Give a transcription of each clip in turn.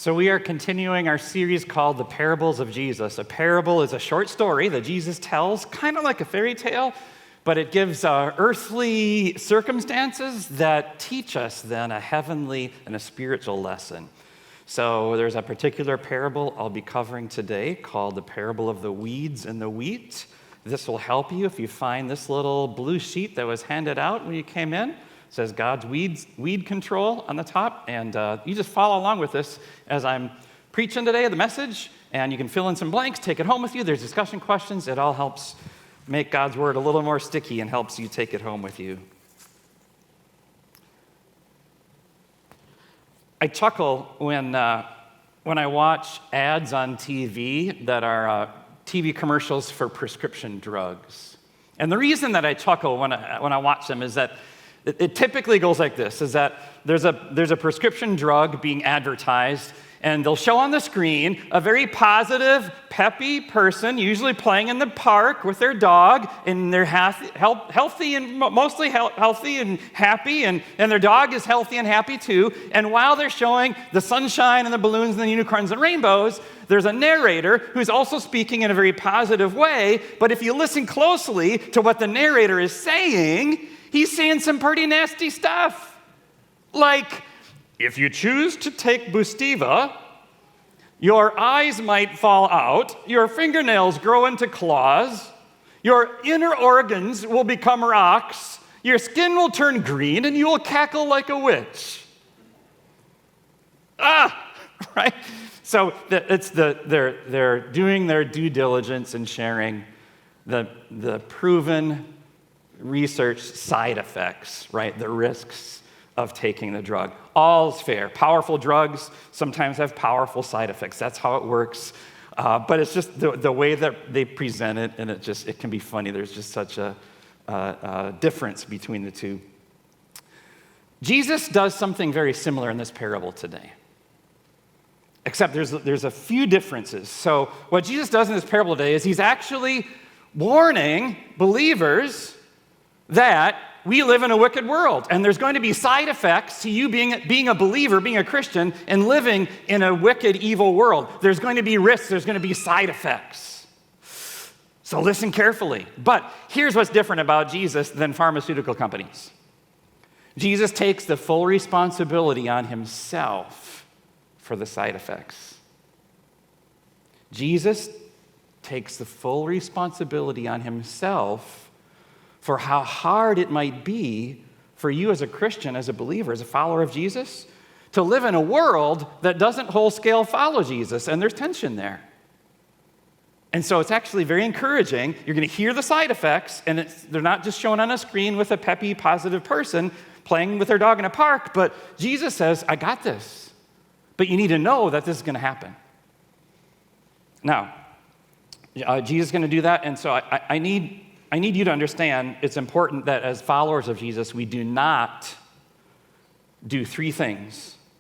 So we are continuing our series called The Parables of Jesus. A parable is a short story that Jesus tells, kind of like a fairy tale, but it gives earthly circumstances that teach us then a heavenly and a spiritual lesson. So there's a particular parable I'll be covering today called the parable of the weeds and the wheat. This will help you if you find this little blue sheet that was handed out when you came in. It says God's weed control on the top, and you just follow along with this as I'm preaching today, the message, and you can fill in some blanks, take it home with you. There's discussion questions. It all helps make God's word a little more sticky and helps you take it home with you. I chuckle when I watch ads on TV that are TV commercials for prescription drugs. And the reason that I chuckle when I watch them is that it typically goes like this, is that there's a prescription drug being advertised, and they'll show on the screen a very positive, peppy person, usually playing in the park with their dog, and they're healthy and mostly healthy and happy, and their dog is healthy and happy too. And while they're showing the sunshine and the balloons and the unicorns and rainbows, there's a narrator who's also speaking in a very positive way. But if you listen closely to what the narrator is saying, he's saying some pretty nasty stuff. Like, if you choose to take Bustiva, your eyes might fall out, your fingernails grow into claws, your inner organs will become rocks, your skin will turn green, and you will cackle like a witch. Right? So they're doing their due diligence and sharing the proven research side effects, right? The risks of taking the drug. All's fair. Powerful drugs sometimes have powerful side effects. That's how it works. But it's just the way that they present it, and it can be funny. There's just such a difference between the two. Jesus does something very similar in this parable today, except there's a few differences. So what Jesus does in this parable today is he's actually warning believers that we live in a wicked world, and there's going to be side effects to you being a believer, being a Christian, and living in a wicked, evil world. There's going to be risks. There's going to be side effects. So listen carefully. But here's what's different about Jesus than pharmaceutical companies. Jesus takes the full responsibility on himself for the side effects. Jesus takes the full responsibility on himself for how hard it might be for you as a Christian, as a believer, as a follower of Jesus, to live in a world that doesn't whole-scale follow Jesus, and there's tension there. And so it's actually very encouraging. You're going to hear the side effects, and they're not just shown on a screen with a peppy, positive person playing with their dog in a park, but Jesus says, I got this. But you need to know that this is going to happen. Now, Jesus is going to do that, and so I need you to understand it's important that as followers of Jesus, we do not do three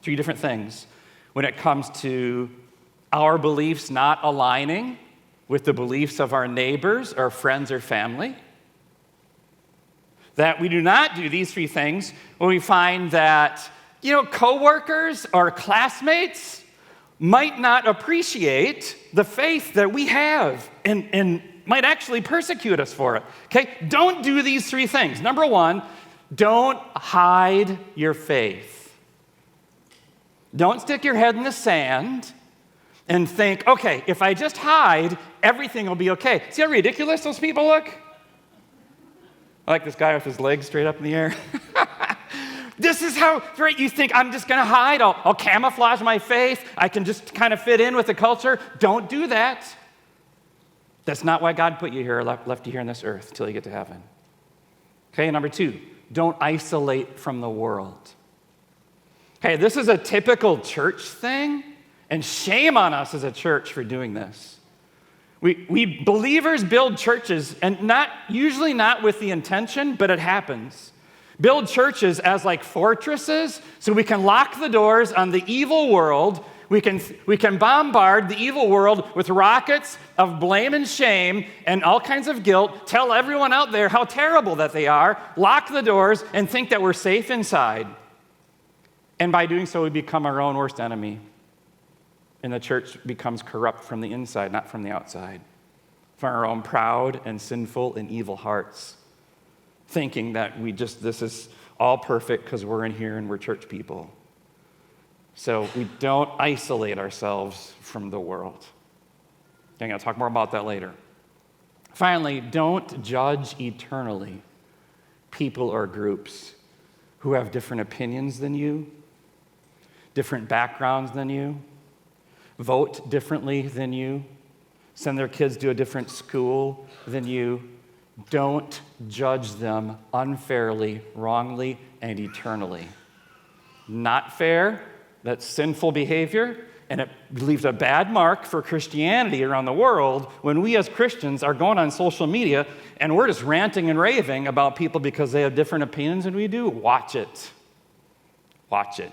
different things, when it comes to our beliefs not aligning with the beliefs of our neighbors or friends or family. That we do not do these three things when we find that, coworkers or classmates might not appreciate the faith that we have and might actually persecute us for it. Okay? Don't do these three things. Number one, don't hide your faith. Don't stick your head in the sand and think, okay, if I just hide, everything will be okay. See how ridiculous those people look? I like this guy with his legs straight up in the air. This is how, right, you think I'm just going to hide. I'll camouflage my faith. I can just kind of fit in with the culture. Don't do that. That's not why God put you here, left you here on this earth until you get to heaven. Okay, number two, don't isolate from the world. Okay, this is a typical church thing, and shame on us as a church for doing this. We believers build churches, and usually not with the intention, but it happens. Build churches as like fortresses so we can lock the doors on the evil world. We can bombard the evil world with rockets of blame and shame and all kinds of guilt, tell everyone out there how terrible that they are, lock the doors, and think that we're safe inside. And by doing so, we become our own worst enemy. and the church becomes corrupt from the inside, not from the outside. From our own proud and sinful and evil hearts, thinking that this is all perfect because we're in here and we're church people. So we don't isolate ourselves from the world. I'm going to talk more about that later. Finally, don't judge eternally people or groups who have different opinions than you, different backgrounds than you, vote differently than you, send their kids to a different school than you. Don't judge them unfairly, wrongly, and eternally. Not fair, that's sinful behavior, and it leaves a bad mark for Christianity around the world when we as Christians are going on social media and we're just ranting and raving about people because they have different opinions than we do. Watch it. Watch it.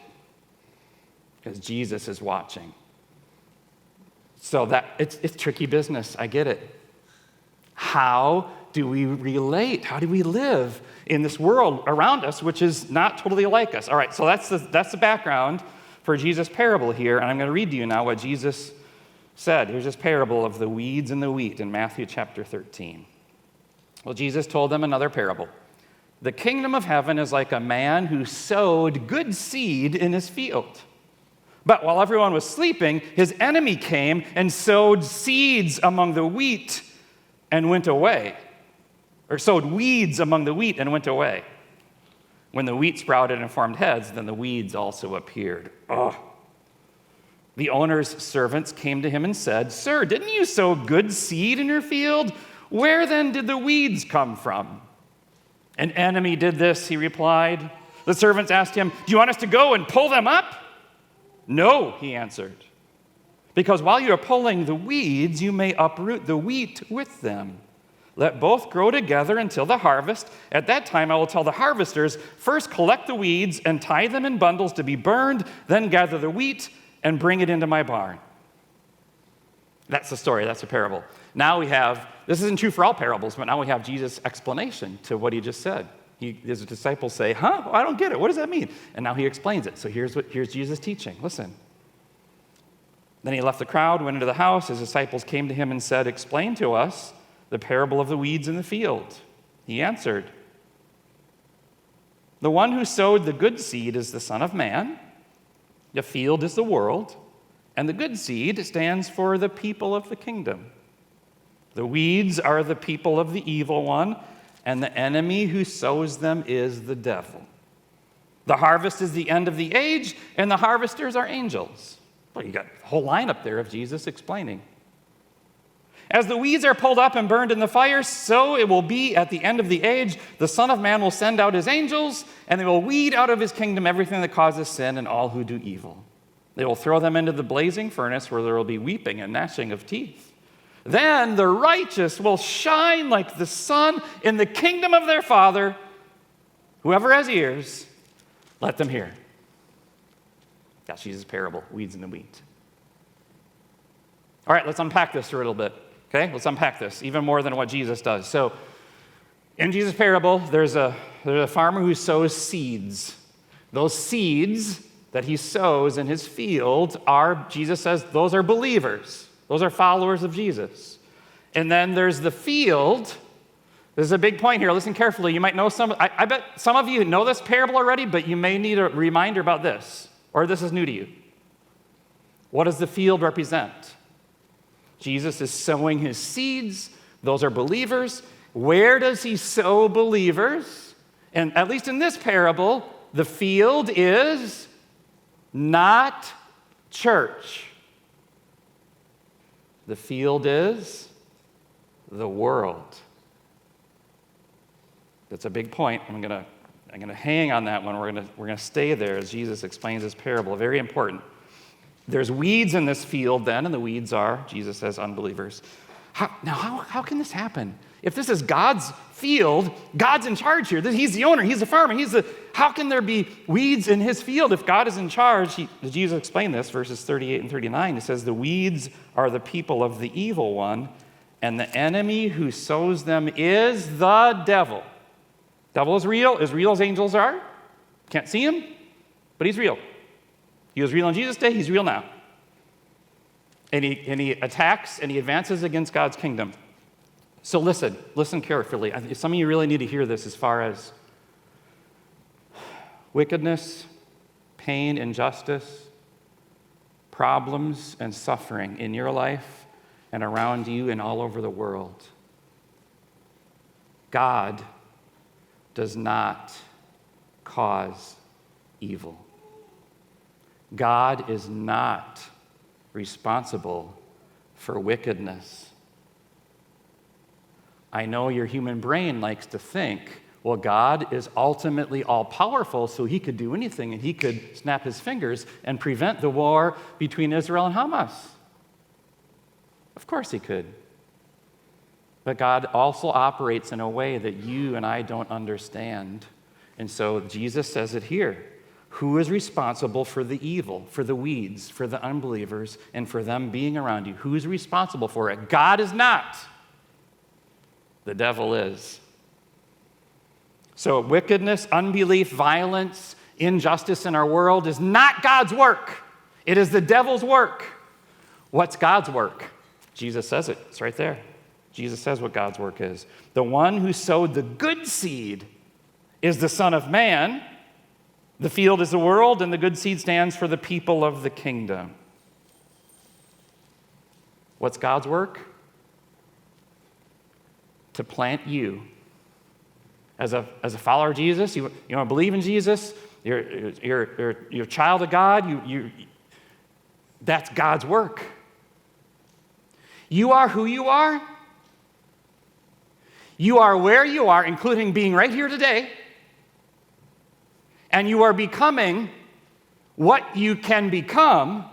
Because Jesus is watching. So that it's tricky business. I get it. How do we relate? How do we live in this world around us, which is not totally like us? All right, so that's the background for Jesus' parable here, and I'm going to read to you now what Jesus said. Here's this parable of the weeds and the wheat in Matthew chapter 13. Well, Jesus told them another parable. The kingdom of heaven is like a man who sowed good seed in his field. But while everyone was sleeping, his enemy came and sowed seeds among the wheat and went away. Or sowed weeds among the wheat and went away. When the wheat sprouted and formed heads, then the weeds also appeared. Oh. The owner's servants came to him and said, "Sir, didn't you sow good seed in your field? Where then did the weeds come from?" "An enemy did this," he replied. The servants asked him, "Do you want us to go and pull them up?" "No," he answered, "because while you are pulling the weeds, you may uproot the wheat with them. Let both grow together until the harvest. At that time, I will tell the harvesters, first collect the weeds and tie them in bundles to be burned, then gather the wheat and bring it into my barn." That's the story. That's a parable. Now this isn't true for all parables, but now we have Jesus' explanation to what he just said. His disciples say, I don't get it. What does that mean? And now he explains it. So here's Jesus teaching. Listen. Then he left the crowd, went into the house. His disciples came to him and said, "Explain to us the parable of the weeds in the field." He answered, "The one who sowed the good seed is the Son of Man. The field is the world, and the good seed stands for the people of the kingdom. The weeds are the people of the evil one, and the enemy who sows them is the devil. The harvest is the end of the age, and the harvesters are angels." Well, you got a whole lineup there of Jesus explaining. "As the weeds are pulled up and burned in the fire, so it will be at the end of the age. The Son of Man will send out his angels, and they will weed out of his kingdom everything that causes sin and all who do evil. They will throw them into the blazing furnace where there will be weeping and gnashing of teeth. Then the righteous will shine like the sun in the kingdom of their Father. Whoever has ears, let them hear." That's Jesus' parable, weeds and the wheat. All right, let's unpack this for a little bit. Okay, let's unpack this even more than what Jesus does. So, in Jesus' parable, there's a farmer who sows seeds. Those seeds that he sows in his field Jesus says, those are believers. Those are followers of Jesus. And then there's the field. There's a big point here. Listen carefully. You might know I bet some of you know this parable already, but you may need a reminder about this, or this is new to you. What does the field represent? Jesus is sowing his seeds. Those are believers. Where does he sow believers? And at least in this parable, the field is not church. The field is the world. That's a big point. I'm going to hang on that one. We're going to stay there as Jesus explains his parable. Very important. There's weeds in this field then, and the weeds are, Jesus says, unbelievers. How can this happen? If this is God's field, God's in charge here. He's the owner. He's the farmer. How can there be weeds in his field if God is in charge? Jesus explained this, verses 38 and 39. He says, "The weeds are the people of the evil one, and the enemy who sows them is the devil." Devil is real, as real as angels are. Can't see him, but he's real. He was real on Jesus' day. He's real now. And he attacks and he advances against God's kingdom. So listen carefully. Some of you really need to hear this as far as wickedness, pain, injustice, problems, and suffering in your life and around you and all over the world. God does not cause evil. God is not responsible for wickedness. I know your human brain likes to think, well, God is ultimately all-powerful, so he could do anything, and he could snap his fingers and prevent the war between Israel and Hamas. Of course he could. But God also operates in a way that you and I don't understand. And so Jesus says it here. Who is responsible for the evil, for the weeds, for the unbelievers, and for them being around you? Who is responsible for it? God is not. The devil is. So wickedness, unbelief, violence, injustice in our world is not God's work. It is the devil's work. What's God's work? Jesus says it. It's right there. Jesus says what God's work is. The one who sowed the good seed is the Son of Man. The field is the world, and the good seed stands for the people of the kingdom. What's God's work? To plant you. As a follower of Jesus, you want to believe in Jesus, you're a child of God, that's God's work. You are who you are. You are where you are, including being right here today. And you are becoming what you can become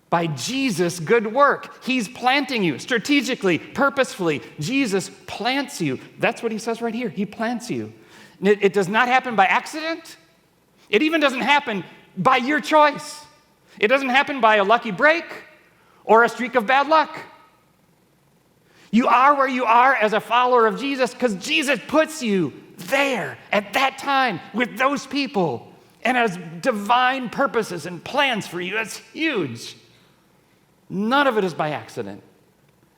by Jesus' good work. He's planting you strategically, purposefully. Jesus plants you. That's what he says right here. He plants you. It does not happen by accident. It even doesn't happen by your choice. It doesn't happen by a lucky break or a streak of bad luck. You are where you are as a follower of Jesus because Jesus puts you there at that time with those people and has divine purposes and plans for you. That's huge. None of it is by accident,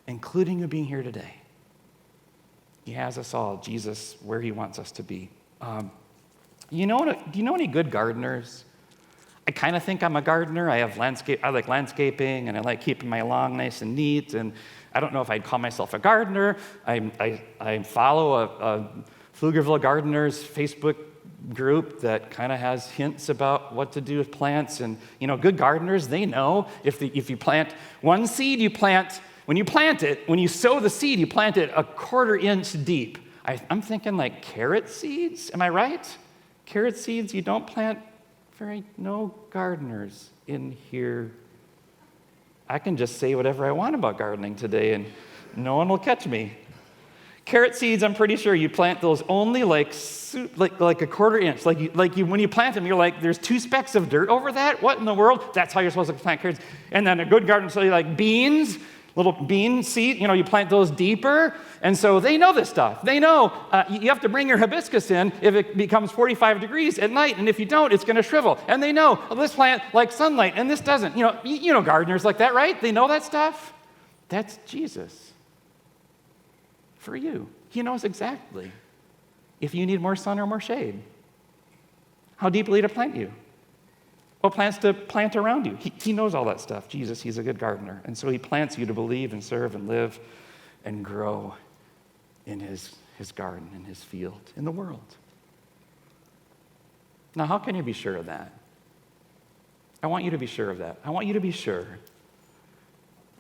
including you being here today. He has us all, Jesus, where he wants us to be. Do you know any good gardeners? I kind of think I'm a gardener. I like landscaping, and I like keeping my lawn nice and neat. And I don't know if I'd call myself a gardener. I follow a Pflugerville Gardeners Facebook group that kind of has hints about what to do with plants. And, good gardeners, they know if you plant one seed, when you sow the seed, you plant it a 1/4 inch deep. I'm thinking like carrot seeds. Am I right? Carrot seeds, you don't plant no gardeners in here. I can just say whatever I want about gardening today and no one will catch me. Carrot seeds, I'm pretty sure you plant those only like a 1/4 inch. When you plant them, you're like, there's 2 specks of dirt over that? What in the world? That's how you're supposed to plant carrots. And then a good gardener, so you like beans, little bean seed, you plant those deeper. And so they know this stuff. They know you have to bring your hibiscus in if it becomes 45 degrees at night. And if you don't, it's going to shrivel. And they know, this plant likes sunlight and this doesn't. You know gardeners like that, right? They know that stuff. That's Jesus. For you. He knows exactly if you need more sun or more shade. How deeply to plant you. What plants to plant around you. He knows all that stuff. Jesus, he's a good gardener. And so he plants you to believe and serve and live and grow in his garden, in his field, in the world. Now, how can you be sure of that? I want you to be sure of that. I want you to be sure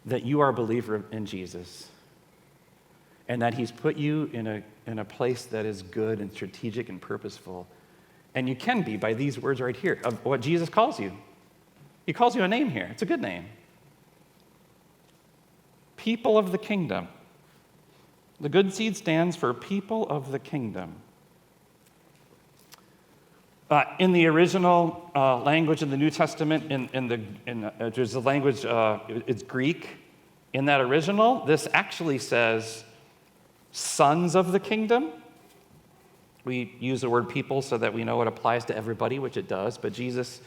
that you are a believer in Jesus and that he's put you in a place that is good and strategic and purposeful. And you can be by these words right here of what Jesus calls you. He calls you a name here. It's a good name. People of the kingdom. The good seed stands for people of the kingdom. In the original language in the New Testament, there's the language, it's Greek. In that original, this actually says sons of the kingdom. We use the word people so that we know it applies to everybody, which it does, but Jesus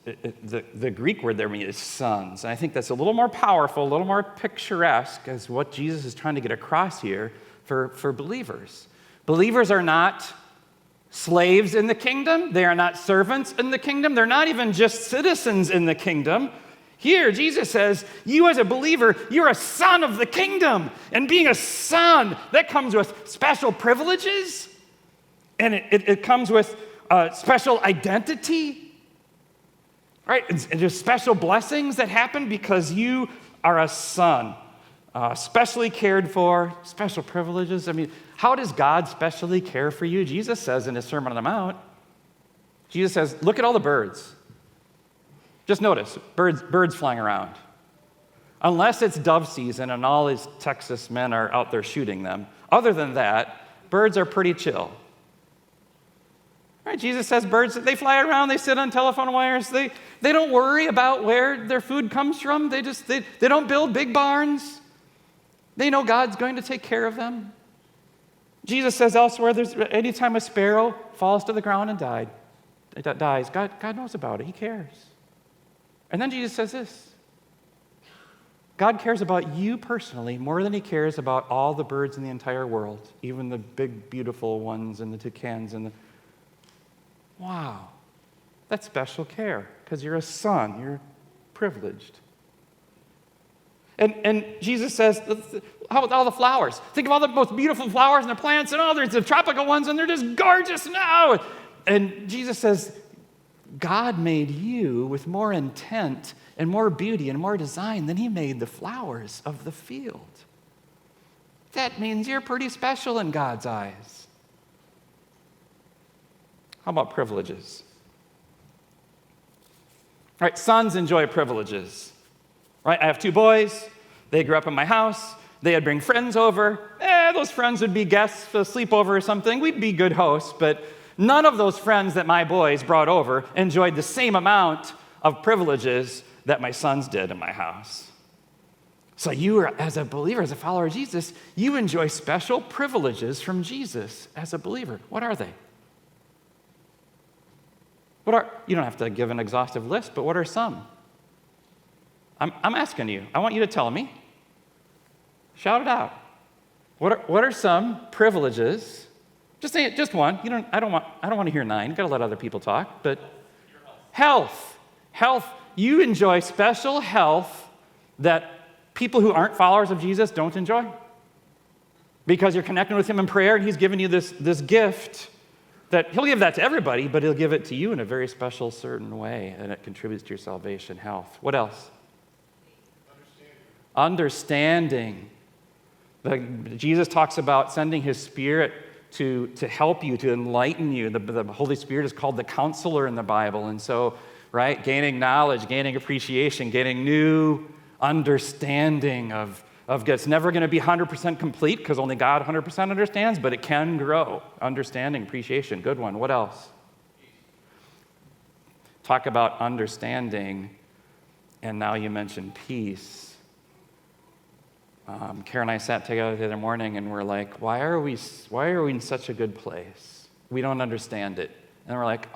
The Greek word there means sons. And I think that's a little more powerful, a little more picturesque as what Jesus is trying to get across here for believers. Believers are not slaves in the kingdom. They are not servants in the kingdom. They're not even just citizens in the kingdom. Here, Jesus says, you as a believer, you're a son of the kingdom. And being a son, that comes with special privileges. And it comes with special identity. Right? And there's special blessings that happen because you are a son. Specially cared for, special privileges. I mean, how does God specially care for you? Jesus says in his Sermon on the Mount, Jesus says, look at all the birds. Just notice, birds flying around. Unless it's dove season and all these Texas men are out there shooting them. Other than that, birds are pretty chill. Right? Jesus says birds, they fly around, they sit on telephone wires, they don't worry about where their food comes from. They don't build big barns. They know God's going to take care of them. Jesus says elsewhere, anytime a sparrow falls to the ground and dies, God knows about it. He cares. And then Jesus says this, God cares about you personally more than he cares about all the birds in the entire world, even the big, beautiful ones and the toucans and the... Wow, that's special care because you're a son, you're privileged. And Jesus says, how about all the flowers? Think of all the most beautiful flowers and the plants and there's the tropical ones and they're just gorgeous now. And Jesus says, God made you with more intent and more beauty and more design than he made the flowers of the field. That means you're pretty special in God's eyes. How about privileges? All right, sons enjoy privileges. Right? I have 2 boys. They grew up in my house. They'd bring friends over. Those friends would be guests for a sleepover or something. We'd be good hosts, but none of those friends that my boys brought over enjoyed the same amount of privileges that my sons did in my house. So you are, as a believer, as a follower of Jesus, you enjoy special privileges from Jesus as a believer. What are they? You don't have to give an exhaustive list, but what are some? I'm asking you. I want you to tell me. Shout it out. What are some privileges? Just say it, just one. I don't want to hear 9. You've got to let other people talk. But health. You enjoy special health that people who aren't followers of Jesus don't enjoy. Because you're connecting with him in prayer, and he's given you this gift that he'll give that to everybody, but he'll give it to you in a very special, certain way, and it contributes to your salvation, health. What else? Understanding. Jesus talks about sending his Spirit to help you, to enlighten you. The Holy Spirit is called the counselor in the Bible. And so, right, gaining knowledge, gaining appreciation, gaining new understanding of God. It's never going to be 100% complete because only God 100% understands, but it can grow. Understanding, appreciation, good one. What else? Talk about understanding, and now you mentioned peace. Karen and I sat together the other morning and we're like, why are we in such a good place? We don't understand it. And we're like,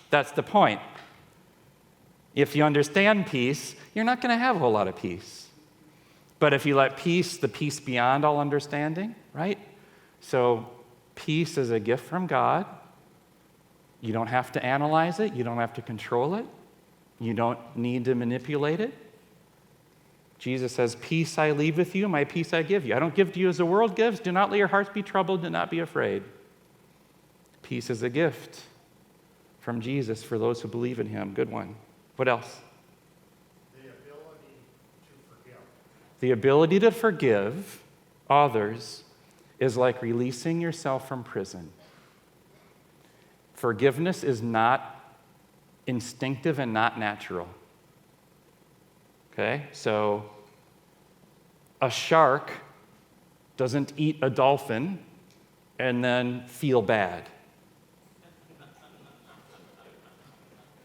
that's the point. If you understand peace, you're not going to have a whole lot of peace. But if you let peace, the peace beyond all understanding, right? So peace is a gift from God. You don't have to analyze it. You don't have to control it. You don't need to manipulate it. Jesus says, peace I leave with you, my peace I give you. I don't give to you as the world gives. Do not let your hearts be troubled. Do not be afraid. Peace is a gift from Jesus for those who believe in him. Good one. What else? The ability to forgive. The ability to forgive others is like releasing yourself from prison. Forgiveness is not instinctive and not natural. Okay, so a shark doesn't eat a dolphin and then feel bad.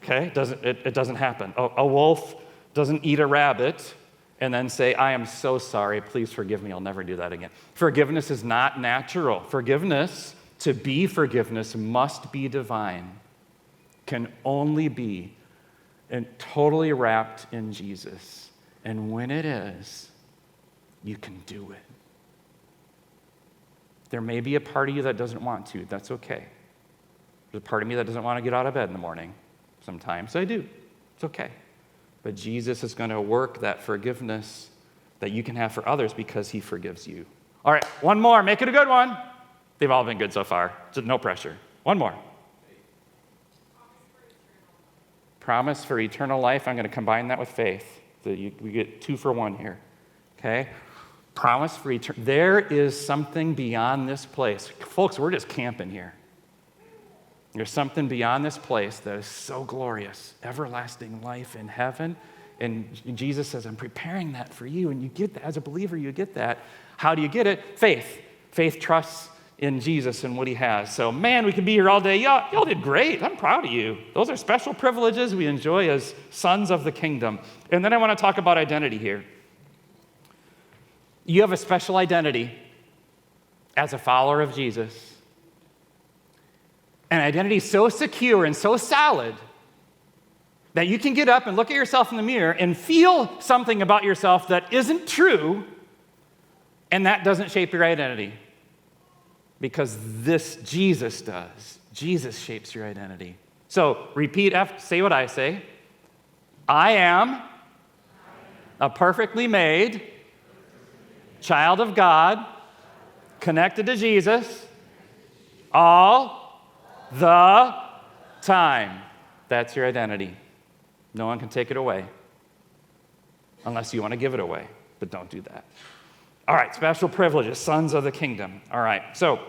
Okay, it doesn't happen. A wolf doesn't eat a rabbit and then say, I am so sorry, please forgive me, I'll never do that again. Forgiveness is not natural. Forgiveness, to be forgiveness, must be divine. Can only be and totally wrapped in Jesus. And when it is, you can do it. There may be a part of you that doesn't want to. That's okay. There's a part of me that doesn't want to get out of bed in the morning. Sometimes I do. It's okay. But Jesus is going to work that forgiveness that you can have for others because he forgives you. All right, one more. Make it a good one. They've all been good so far. Just no pressure. One more. Promise for eternal life. I'm going to combine that with faith. So we get 2 for 1 here. Okay? Promise for eternal. There is something beyond this place. Folks, we're just camping here. There's something beyond this place that is so glorious. Everlasting life in heaven. And Jesus says, I'm preparing that for you. And you get that. As a believer, you get that. How do you get it? Faith. Faith trusts in Jesus and what he has. So, man, we could be here all day. Y'all did great. I'm proud of you. Those are special privileges we enjoy as sons of the kingdom. And then I want to talk about identity here. You have a special identity as a follower of Jesus. An identity so secure and so solid that you can get up and look at yourself in the mirror and feel something about yourself that isn't true, and that doesn't shape your identity. Because this Jesus does. Jesus shapes your identity. So repeat after, say what I say. I am a perfectly made child of God, connected to Jesus all the time. That's your identity. No one can take it away unless you want to give it away, but don't do that. All right, special privileges, sons of the kingdom. All right, so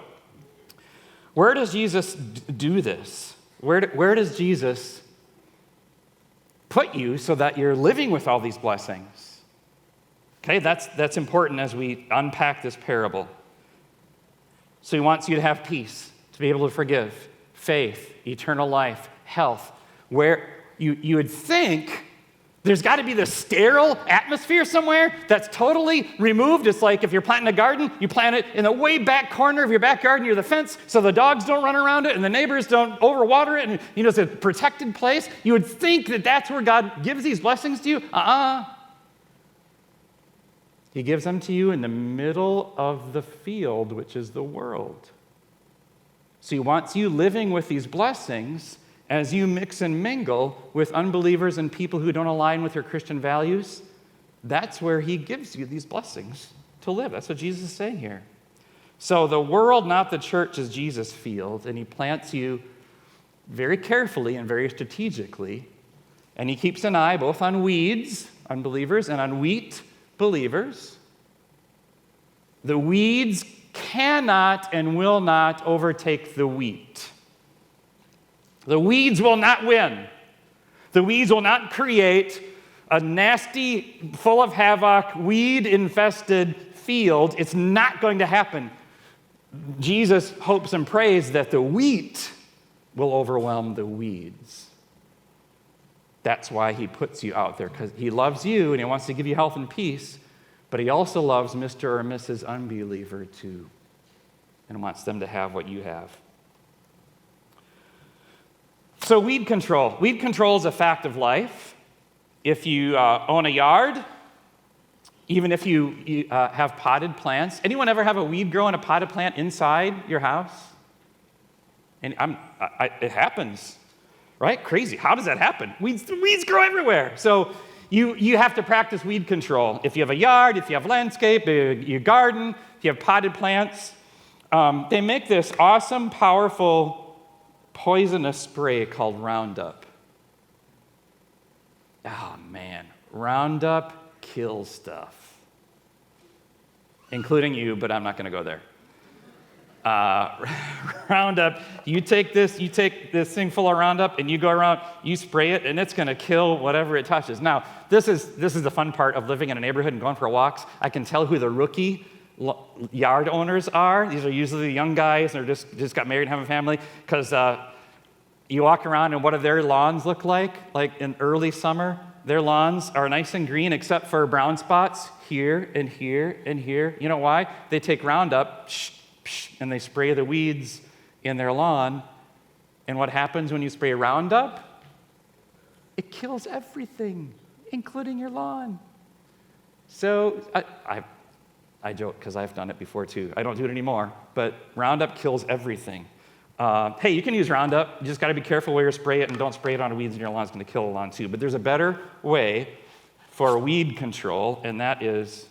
where does Jesus do this? Where does Jesus put you so that you're living with all these blessings? Okay, that's important as we unpack this parable. So he wants you to have peace, to be able to forgive, faith, eternal life, health. Where you would think there's got to be this sterile atmosphere somewhere that's totally removed. It's like if you're planting a garden, you plant it in the way back corner of your backyard near the fence so the dogs don't run around it and the neighbors don't overwater it, and it's a protected place. You would think that that's where God gives these blessings to you. He gives them to you in the middle of the field, which is the world. So he wants you living with these blessings as you mix and mingle with unbelievers and people who don't align with your Christian values. That's where he gives you these blessings to live. That's what Jesus is saying here. So the world, not the church, is Jesus' field, and he plants you very carefully and very strategically, and he keeps an eye both on weeds, unbelievers, and on wheat, believers. The weeds cannot and will not overtake the wheat. The weeds will not win. The weeds will not create a nasty, full of havoc, weed-infested field. It's not going to happen. Jesus hopes and prays that the wheat will overwhelm the weeds. That's why he puts you out there, because he loves you and he wants to give you health and peace, but he also loves Mr. or Mrs. Unbeliever too, and wants them to have what you have. So weed control. Weed control is a fact of life. If you own a yard, even if you have potted plants. Anyone ever have a weed grow in a potted plant inside your house? And it happens, right? Crazy. How does that happen? Weeds grow everywhere. So you have to practice weed control. If you have a yard, if you have landscape, your garden, if you have potted plants, they make this awesome, powerful poisonous spray called Roundup. Oh man, Roundup kills stuff, including you, but I'm not going to go there. Roundup, you take this thing full of Roundup and you go around, you spray it, and it's going to kill whatever it touches. Now, this is the fun part of living in a neighborhood and going for walks. I can tell who the rookie yard owners are. These are usually the young guys, and they're just got married and have a family, because you walk around and what do their lawns look like? Like in early summer, their lawns are nice and green except for brown spots here and here and here. You know why? They take Roundup and they spray the weeds in their lawn. And what happens when you spray Roundup? It kills everything, including your lawn. So I joke because I've done it before too. I don't do it anymore, but Roundup kills everything. Hey, you can use Roundup. You just got to be careful where you spray it, and don't spray it on weeds in your lawn. It's going to kill the lawn too. But there's a better way for weed control, and that is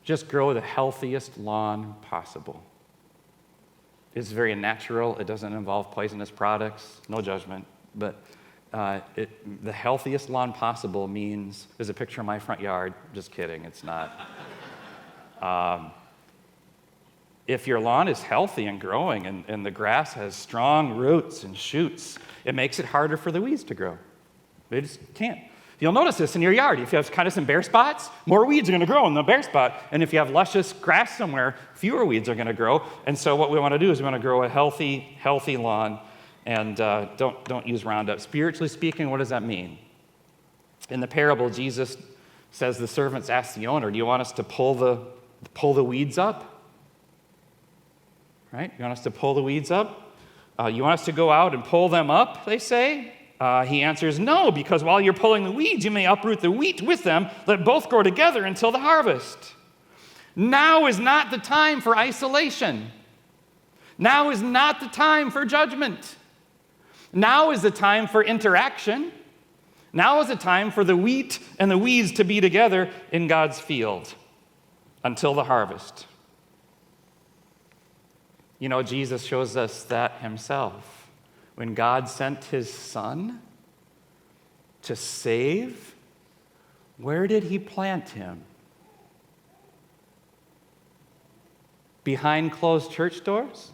just grow the healthiest lawn possible. It's very natural. It doesn't involve poisonous products. No judgment. But the healthiest lawn possible means, there's a picture of my front yard. Just kidding, it's not. If your lawn is healthy and growing and the grass has strong roots and shoots, it makes it harder for the weeds to grow. They just can't. You'll notice this in your yard. If you have kind of some bare spots, more weeds are going to grow in the bare spot. And if you have luscious grass somewhere, fewer weeds are going to grow. And so what we want to do is we want to grow a healthy lawn, and don't use Roundup. Spiritually speaking, what does that mean? In the parable, Jesus says the servants ask the owner, do you want us to pull the weeds up? Right? You want us to pull the weeds up? You want us to go out and pull them up, they say? He answers, no, because while you're pulling the weeds, you may uproot the wheat with them. Let both grow together until the harvest. Now is not the time for isolation. Now is not the time for judgment. Now is the time for interaction. Now is the time for the wheat and the weeds to be together in God's field until the harvest. You know, Jesus shows us that himself. When God sent his son to save, where did he plant him? Behind closed church doors?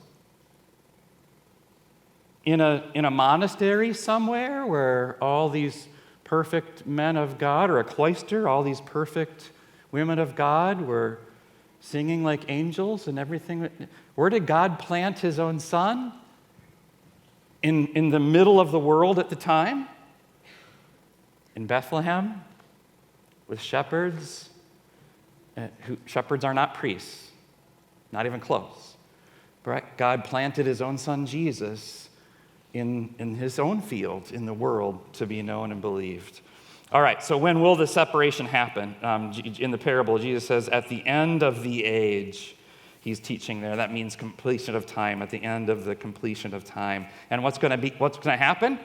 In a monastery somewhere where all these perfect men of God, or a cloister, all these perfect women of God were singing like angels and everything? Where did God plant his own son? In the middle of the world at the time, in Bethlehem, with shepherds. Shepherds are not priests, not even close. Right? God planted his own son Jesus in his own field, in the world, to be known and believed. All right, so when will the separation happen? In the parable, Jesus says, at the end of the age. He's teaching there. That means completion of time, at the end of the completion of time. And what's going to happen?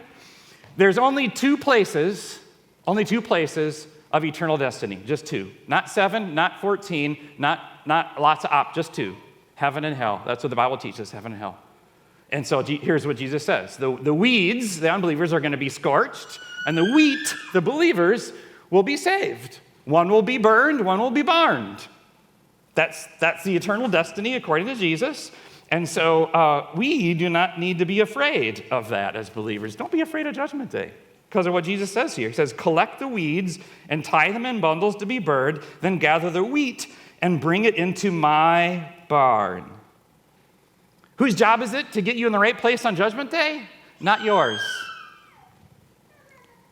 There's only two places of eternal destiny, just two. Not 7, not 14, not lots of just two. Heaven and hell. That's what the Bible teaches, heaven and hell. And so here's what Jesus says. The weeds, the unbelievers, are going to be scorched, and the wheat, the believers, will be saved. One will be burned, one will be barned. That's the eternal destiny according to Jesus. And so we do not need to be afraid of that as believers. Don't be afraid of Judgment Day because of what Jesus says here. He says, collect the weeds and tie them in bundles to be burned, then gather the wheat and bring it into my barn. Whose job is it to get you in the right place on Judgment Day? Not yours.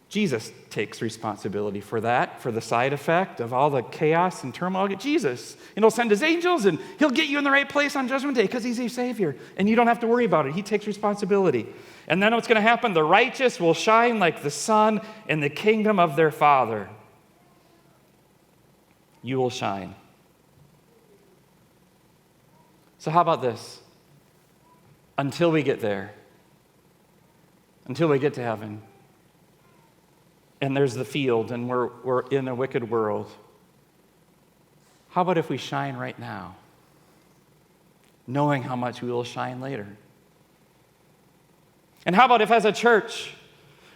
Jesus takes responsibility for that, for the side effect of all the chaos and turmoil. Jesus, and he'll send his angels, and he'll get you in the right place on Judgment Day because he's your Savior, and you don't have to worry about it. He takes responsibility. And then what's going to happen? The righteous will shine like the sun in the kingdom of their Father. You will shine. So how about this? Until we get there, until we get to heaven, and there's the field, and we're in a wicked world. How about if we shine right now, knowing how much we will shine later? And how about if, as a church,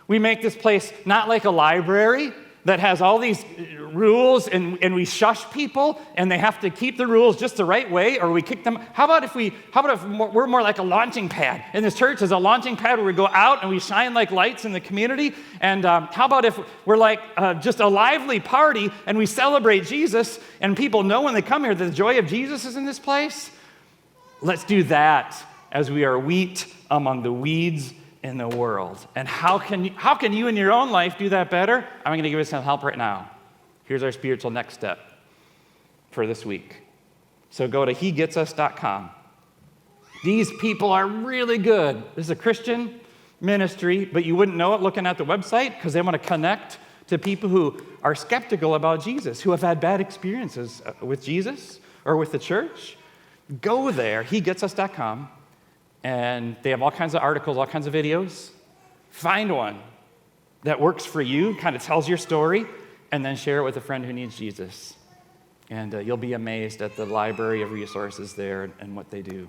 we make this place not like a library that has all these rules, and we shush people, and they have to keep the rules just the right way, or we kick them? How about if we're more like a launching pad? And this church is a launching pad where we go out and we shine like lights in the community. And how about if we're like just a lively party and we celebrate Jesus, and people know when they come here that the joy of Jesus is in this place? Let's do that as we are wheat among the weeds in the world. And how can you in your own life do that better? I'm going to give you some help right now. Here's our spiritual next step for this week. So go to hegetsus.com. These people are really good. This is a Christian. ministry, but you wouldn't know it looking at the website because they want to connect to people who are skeptical about Jesus, who have had bad experiences with Jesus or with the church. Go there, hegetsus.com, and they have all kinds of articles, all kinds of videos. Find one that works for you, kind of tells your story, and then share it with a friend who needs Jesus. And you'll be amazed at the library of resources there and what they do.